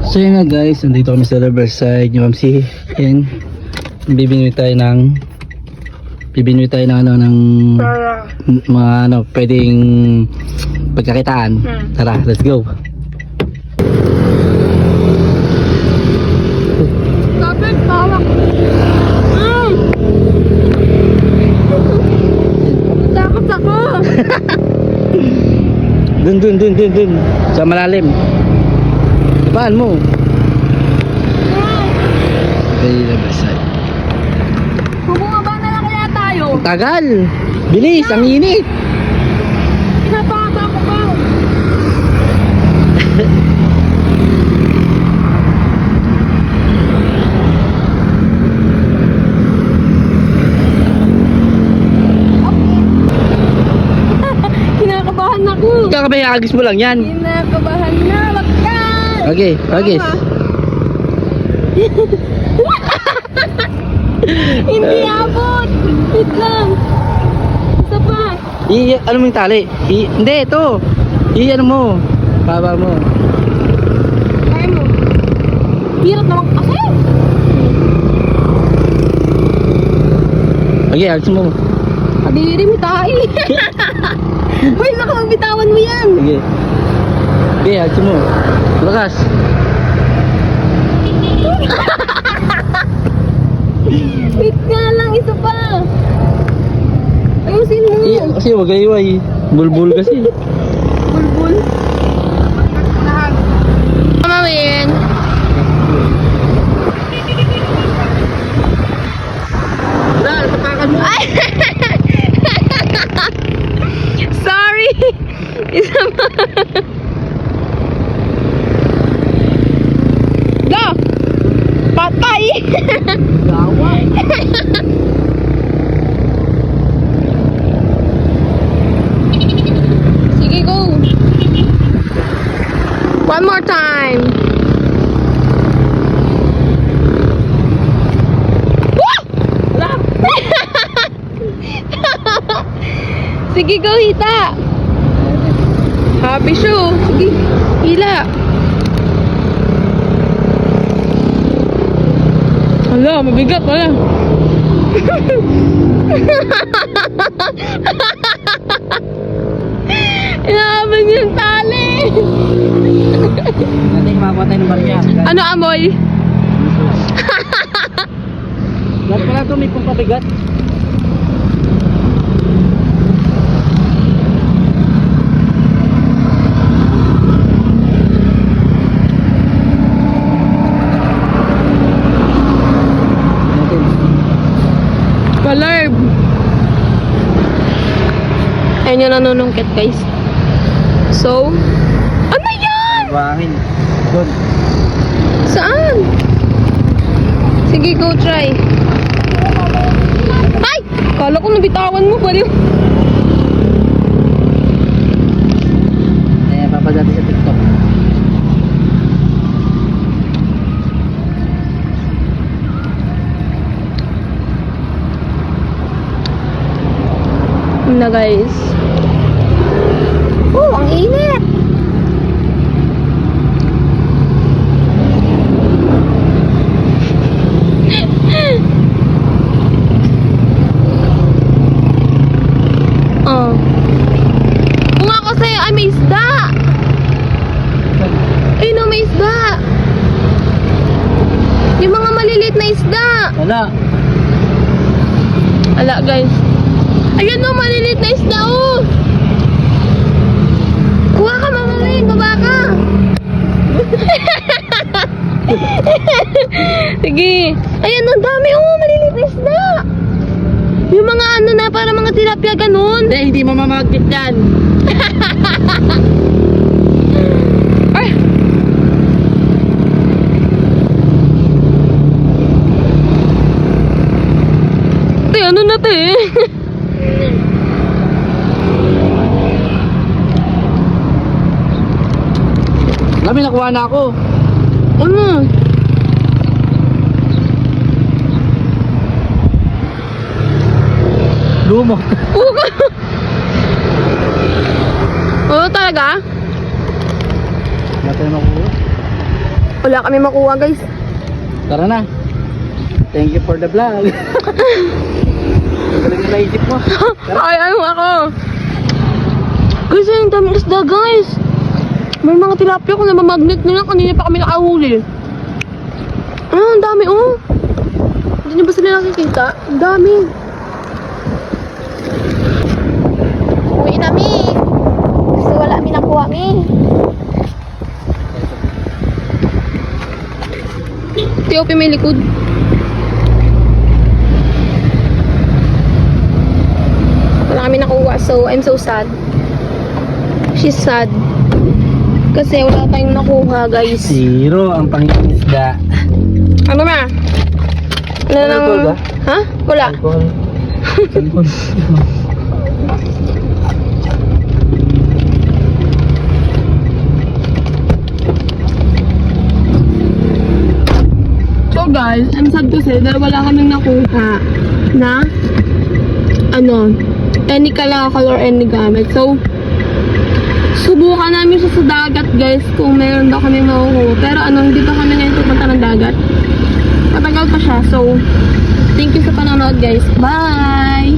So yun nga guys, nandito kami sa Riverside, yung MC. Yan. Bibinwi tayo ng ano, ng mga ano, pwedeng pagkakitaan. Tara, let's go. Kapit, tawak. Takot ako. Dun. Sa malalim. Paan mo? Okay, Riverside. Bumaba na lang kaya tayo. Ang tagal. Bilis, ang init. Pinapata ko ba? Kinakabahan ako. Kakabay, agis mo lang yan. Kinakabahan na. Wagkan. Okay, agis. Hindi abot. Wait lang. Isa pa. Ano mo yung tali? Hindi, ito. Ano mo. Baba mo. Kaya mo. Hirap naman kasi. Okay, agis mo. Kadiri mo tayo. Uy, baka magbitawan mo yan. Sige. Okay, agis mo. Lakas. Wait nga lang, isa pa. Ayusin mo. Kasi wag iway. Bulbul kasi. Bulbul. Mamawin. Wala, tapakan mo. Ay! Sorry. Isa pa. Go! Patay! Gawa. Sige, go. One more time. Wala. Sige, go, hita. Happy show. Sige, hila. Hala, mabigat wala. Inaabang yung tali. Natin makakuha tayo ng barya. Ano amoy? Lahat pala ito may pampabigat. Palarb. Ayun yung nanunungkit guys. So, ano yan? Buhangin. Doon. Saan? Sige, go try. Ay! Kala ko nabitawan mo, baliw. Papadati sa TikTok. Na guys. Oh, ang init. Oh. Kung ako sa'yo, ay may isda. Ay no, may isda. Yung mga maliliit na isda. Wala. Ala guys. Ayan no, maliliit na isda oh. Kuha ka mamamayin, baba ka. Sige. Ayan no, dami oh, maliliit na isda. Yung mga ano na, para mga tilapia ganun. Hindi mamamagkit yan. Ay. Te, ano na te? Kami nakuha na ako. Ano? Lumo. Oo talaga? Natin nakuha. Wala kami makuha guys. Tara na. Thank you for the vlog. Talagang naisip mo. Ay, ayun ako. Guys, yung daming isda guys. May mga tilapia ko na mamagnet na lang. Kanina pa kami nakahuli. Ang dami oh. Hindi niyo ba sila nakikita? Ang dami. Uwi na mi. Kasi wala mi nakuha mi. Tiyopi may likod. Wala kami nakuha. So, I'm so sad. She's sad. Kasi wala tayong nakuha, guys. Zero ang pangingisda. Ano ba? Wala nang... Alcohol ba? Ha? Wala. Alcohol. Alcohol. So guys, I'm sad to say dahil wala kaming nakuha na any kalakal or any gamit. So, subukan namin siya sa dagat guys kung meron daw kami makukuha. Pero hindi pa kami ngayon pupunta ng dagat. Matagal pa siya. So, thank you sa panonood guys. Bye!